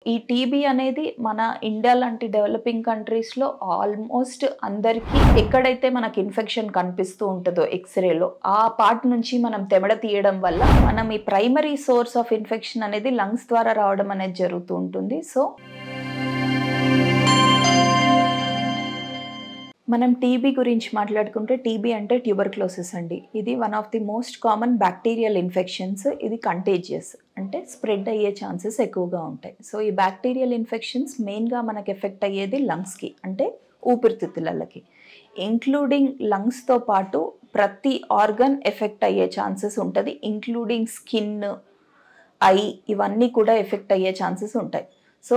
ఈ టీబీ అనేది మన ఇండియా లాంటి డెవలపింగ్ కంట్రీస్‌లో ఆల్మోస్ట్ అందరికీ ఎక్కడైతే మనకి ఇన్ఫెక్షన్ కనిపిస్తూ ఉంటదో ఎక్స్‌రేలో, ఆ పార్ట్ నుంచి మనం తెమడ తీయడం వల్ల మనం ఈ ప్రైమరీ సోర్స్ ఆఫ్ ఇన్ఫెక్షన్ అనేది లంగ్స్ ద్వారా రావడం అనేది జరుగుతూ ఉంటుంది. సో మనం టీబీ గురించి మాట్లాడుకుంటే టీబీ అంటే ట్యూబర్క్లోసిస్ అండి. ఇది one of the most common bacterial infections. ఇది కంటేజియస్ అంటే స్ప్రెడ్ అయ్యే ఛాన్సెస్ ఎక్కువగా ఉంటాయి. సో ఈ బ్యాక్టీరియల్ ఇన్ఫెక్షన్స్ మెయిన్‌గా మనకు ఎఫెక్ట్ అయ్యేది లంగ్స్‌కి అంటే ఊపిరితిత్తులకి. ఇంక్లూడింగ్ లంగ్స్‌తో పాటు ప్రతి ఆర్గన్ ఎఫెక్ట్ అయ్యే ఛాన్సెస్ ఉంటది. ఇంక్లూడింగ్ స్కిన్, ఐ ఇవన్నీ కూడా ఎఫెక్ట్ అయ్యే ఛాన్సెస్ ఉంటాయి. సో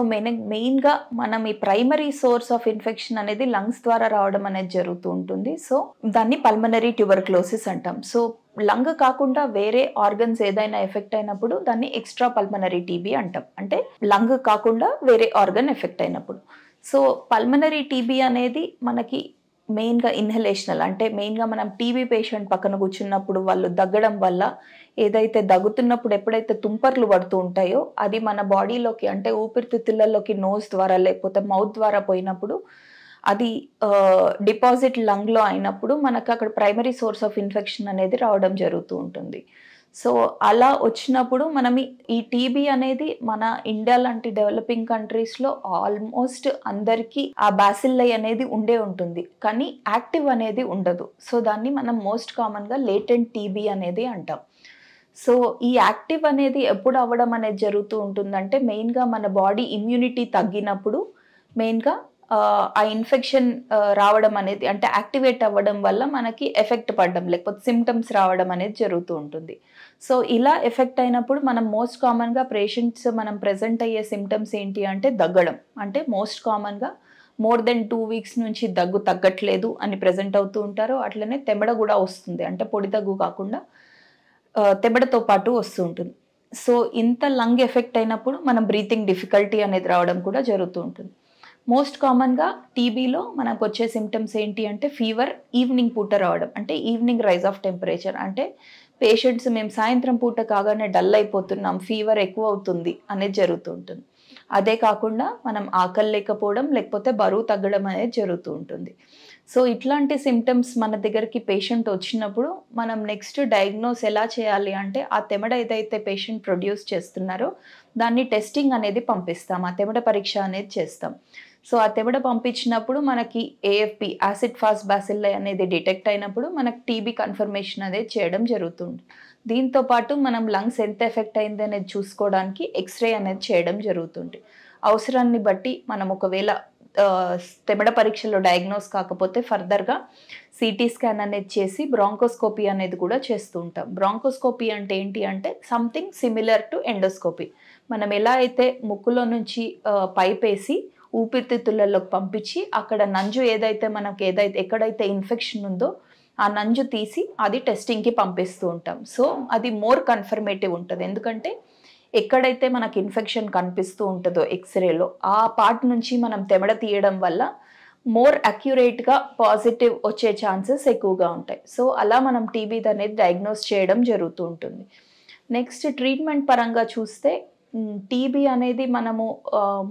మెయిన్‌గా మనం ఈ ప్రైమరీ సోర్స్ ఆఫ్ ఇన్ఫెక్షన్ అనేది లంగ్స్ ద్వారా రావడం అనేది జరుగుతూ ఉంటుంది. సో దాన్ని పల్మనరీ ట్యూబర్క్లోసిస్ అంటాం. సో లంగ్ కాకుండా వేరే ఆర్గన్స్ ఏదైనా ఎఫెక్ట్ అయినప్పుడు దాన్ని ఎక్స్ట్రా పల్మనరీ టీబీ అంటాం. అంటే లంగ్ కాకుండా వేరే ఆర్గన్ ఎఫెక్ట్ అయినప్పుడు. సో పల్మనరీ టీబీ అనేది మనకి మెయిన్‌గా ఇన్హలేషనల్ అంటే మెయిన్‌గా మనం టీబీ పేషెంట్ పక్కన కూర్చున్నప్పుడు వాళ్ళు దగ్గడం వల్ల ఏదైతే దగ్గుతున్నప్పుడు ఎప్పుడైతే తుంపర్లు పడుతూ ఉంటాయో అది మన బాడీలోకి అంటే ఊపిరితిత్తులలోకి నోస్ ద్వారా లేకపోతే మౌత్ ద్వారా పోయినప్పుడు అది డిపాజిట్ లంగ్‌లో అయినప్పుడు మనకు అక్కడ ప్రైమరీ సోర్స్ ఆఫ్ ఇన్ఫెక్షన్ అనేది రావడం జరుగుతూ ఉంటుంది. సో అలా వచ్చినప్పుడు మనం ఈ టీబీ అనేది మన ఇండియా లాంటి డెవలపింగ్ కంట్రీస్‌లో ఆల్మోస్ట్ అందరికీ ఆ బాసిల్లై అనేది ఉండే ఉంటుంది. కానీ యాక్టివ్ అనేది ఉండదు. సో దాన్ని మనం మోస్ట్ కామన్‌గా లేటెంట్ టీబీ అనేది అంటాం. సో ఈ యాక్టివ్ అనేది ఎప్పుడు అవ్వడం అనేది జరుగుతూ ఉంటుందంటే మెయిన్‌గా మన బాడీ ఇమ్యూనిటీ తగ్గినప్పుడు మెయిన్‌గా ఆ ఇన్ఫెక్షన్ రావడం అనేది అంటే యాక్టివేట్ అవ్వడం వల్ల మనకి ఎఫెక్ట్ పడడం లేకపోతే సింప్టమ్స్ రావడం అనేది జరుగుతూ ఉంటుంది. సో ఇలా ఎఫెక్ట్ అయినప్పుడు మనం మోస్ట్ కామన్‌గా పేషెంట్స్ మనం ప్రెజెంట్ అయ్యే సింప్టమ్స్ ఏంటి అంటే దగ్గడం. అంటే మోస్ట్ కామన్‌గా మోర్ దెన్ 2 వీక్స్ నుంచి దగ్గు తగ్గట్లేదు అని ప్రెజెంట్ అవుతూ ఉంటారు. అట్లనే తెమడ కూడా వస్తుంది. అంటే పొడి దగ్గు కాకుండా తెమడతో పాటు వస్తూ ఉంటుంది. సో ఇంత లంగ్ ఎఫెక్ట్ అయినప్పుడు మనం బ్రీతింగ్ డిఫికల్టీ అనేది రావడం కూడా జరుగుతూ ఉంటుంది. మోస్ట్ కామన్‌గా టీబీలో మనకొచ్చే సింప్టమ్స్ ఏంటి అంటే ఫీవర్ ఈవినింగ్ పూట రావడం. అంటే ఈవినింగ్ రైజ్ ఆఫ్ టెంపరేచర్ అంటే పేషెంట్స్ మేము సాయంత్రం పూట కాగానే డల్ అయిపోతున్నాం, ఫీవర్ ఎక్కువ అవుతుంది అనేది జరుగుతూ ఉంటుంది. అదే కాకుండా మనం ఆకలి లేకపోవడం లేకపోతే బరువు తగ్గడం అనేది జరుగుతూ ఉంటుంది. సో ఇట్లాంటి సింప్టమ్స్ మన దగ్గరికి పేషెంట్ వచ్చినప్పుడు మనం నెక్స్ట్ డయాగ్నోస్ ఎలా చేయాలి అంటే ఆ తెమడ ఏదైతే పేషెంట్ ప్రొడ్యూస్ చేస్తున్నారో దాన్ని టెస్టింగ్ అనేది పంపిస్తాం. ఆ తెమడ పరీక్ష అనేది చేస్తాం. సో ఆ తెమడ పంపించినప్పుడు మనకి ఏఎఫ్‌బి యాసిడ్ ఫాస్ట్ బాసిల్లై అనేది డిటెక్ట్ అయినప్పుడు మనకు టీబీ కన్ఫర్మేషన్ అనేది చేయడం జరుగుతుంది. దీంతో పాటు మనం లంగ్స్ ఎంత ఎఫెక్ట్ అయింది అనేది చూసుకోవడానికి ఎక్స్‌రే అనేది చేయడం జరుగుతుంది. అవసరాన్ని బట్టి మనం ఒకవేళ తెమడ పరీక్షలో డయాగ్నోస్ కాకపోతే ఫర్దర్‌గా సీటీ స్కాన్ అనేది చేసి బ్రాంకోస్కోపీ అనేది కూడా చేస్తూ ఉంటాం. బ్రాంకోస్కోపీ అంటే ఏంటి అంటే సంథింగ్ సిమిలర్ టు ఎండోస్కోపీ. మనం ఎలా అయితే ముక్కులో నుంచి పైపేసి ఊపిరితిత్తులలోకి పంపించి అక్కడ నంజు ఎక్కడైతే ఇన్ఫెక్షన్ ఉందో ఆ నంజు తీసి అది టెస్టింగ్‌కి పంపిస్తూ ఉంటాం. సో అది మోర్ కన్ఫర్మేటివ్ ఉంటది. ఎందుకంటే ఎక్కడైతే మనకి ఇన్ఫెక్షన్ కనిపిస్తూ ఉంటదో ఎక్స్‌రేలో ఆ పార్ట్ నుంచి మనం తెమడ తీయడం వల్ల మోర్ అక్యురేట్‌గా పాజిటివ్ వచ్చే ఛాన్సెస్ ఎక్కువగా ఉంటాయి. సో అలా మనం టీబీ అనేది డయాగ్నోస్ చేయడం జరుగుతూ ఉంటుంది. నెక్స్ట్ ట్రీట్మెంట్ పరంగా చూస్తే టీబీ అనేది మనము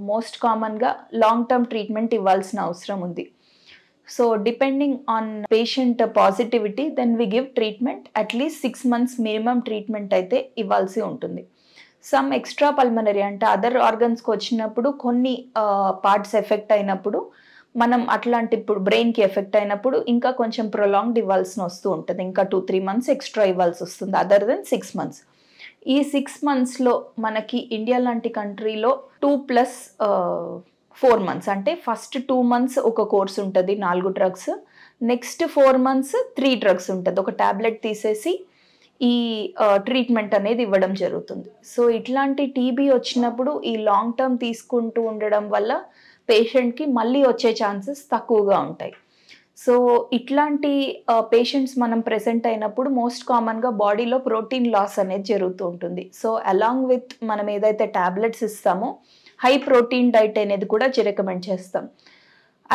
మోస్ట్ కామన్‌గా లాంగ్ టర్మ్ ట్రీట్మెంట్ ఇవ్వాల్సిన అవసరం ఉంది. So depending on patient positivity then we give treatment at least 6 months minimum treatment అయితే ఇవ్వాల్సి ఉంటుంది. సమ్ ఎక్స్ట్రా పల్మనరీ అంటే అదర్ ఆర్గన్స్‌కి వచ్చినప్పుడు కొన్ని పార్ట్స్ ఎఫెక్ట్ అయినప్పుడు మనం అట్లాంటి ఇప్పుడు బ్రెయిన్‌కి ఎఫెక్ట్ అయినప్పుడు ఇంకా కొంచెం ప్రొలాంగ్డ్ ఇవ్వాల్సిన వస్తూ ఉంటది. ఇంకా 2, 3 మంత్స్ ఎక్స్ట్రా ఇవ్వాల్సి వస్తుంది అదర్ దెన్ 6 మంత్స్. ఈ 6 మంత్స్‌లో మనకి ఇండియా లాంటి కంట్రీలో 2+4 మంత్స్ అంటే ఫస్ట్ 2 మంత్స్ ఒక కోర్స్ ఉంటది 4 డ్రగ్స్. నెక్స్ట్ 4 మంత్స్ 3 డ్రగ్స్ ఉంటది. ఒక టాబ్లెట్ తీసేసి ఈ ట్రీట్మెంట్ అనేది ఇవ్వడం జరుగుతుంది. సో ఇట్లాంటి టీబీ వచ్చినప్పుడు ఈ లాంగ్ టర్మ్ తీసుకుంటూ ఉండడం వల్ల పేషెంట్‌కి మళ్ళీ వచ్చే ఛాన్సెస్ తక్కువగా ఉంటాయి. సో ఇట్లాంటి పేషెంట్స్ మనం ప్రెజెంట్ అయినప్పుడు మోస్ట్ కామన్‌గా బాడీలో ప్రోటీన్ లాస్ అనేది జరుగుతూ ఉంటుంది. సో అలాంగ్ విత్ మనం ఏదైతే టాబ్లెట్స్ ఇస్తామో హై ప్రోటీన్ డైట్ అనేది కూడా రికమెండ్ చేస్తాం.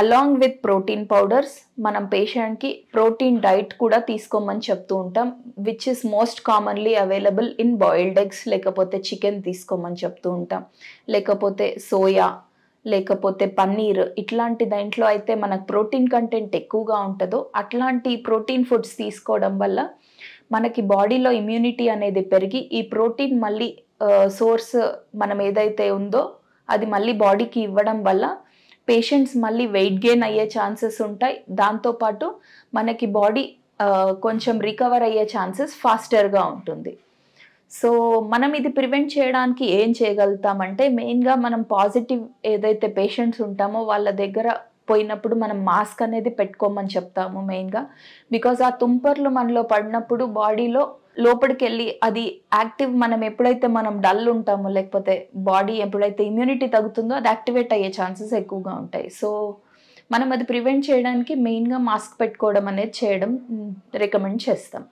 అలాంగ్ విత్ ప్రోటీన్ పౌడర్స్ మనం పేషెంట్కి ప్రోటీన్ డైట్ కూడా తీసుకోమని చెప్తూ ఉంటాం, which is most commonly available in boiled eggs, లేకపోతే చికెన్ తీసుకోమని చెప్తూ ఉంటాం, లేకపోతే సోయా, లేకపోతే పన్నీర్, ఇట్లాంటి దాంట్లో అయితే మనకు ప్రోటీన్ కంటెంట్ ఎక్కువగా ఉంటుందో అట్లాంటి ప్రోటీన్ ఫుడ్స్ తీసుకోవడం వల్ల మనకి బాడీలో ఇమ్యూనిటీ అనేది పెరిగి ఈ ప్రోటీన్ మళ్ళీ సోర్స్ మనం ఏదైతే ఉందో అది మళ్ళీ బాడీకి ఇవ్వడం వల్ల పేషెంట్స్ మళ్ళీ వెయిట్ గెయిన్ అయ్యే ఛాన్సెస్ ఉంటాయి. దాంతోపాటు మనకి బాడీ కొంచెం రికవర్ అయ్యే ఛాన్సెస్ ఫాస్టర్గా ఉంటుంది. సో మనం ఇది ప్రివెంట్ చేయడానికి ఏం చేయగలుగుతామంటే మెయిన్గా మనం పాజిటివ్ ఏదైతే పేషెంట్స్ ఉంటామో వాళ్ళ దగ్గర పోయినప్పుడు మనం మాస్క్ అనేది పెట్టుకోమని చెప్తాము మెయిన్గా. బికాజ్ ఆ తుంపర్లు మనలో పడినప్పుడు బాడీలో లోపలికి వెళ్ళి అది యాక్టివ్, మనం ఎప్పుడైతే మనం డల్ ఉంటామో లేకపోతే బాడీ ఎప్పుడైతే ఇమ్యూనిటీ తగ్గుతుందో అది యాక్టివేట్ అయ్యే ఛాన్సెస్ ఎక్కువగా ఉంటాయి. సో మనం అది ప్రివెంట్ చేయడానికి మెయిన్గా మాస్క్ పెట్టుకోవడం అనేది చేయడం రికమెండ్ చేస్తాం.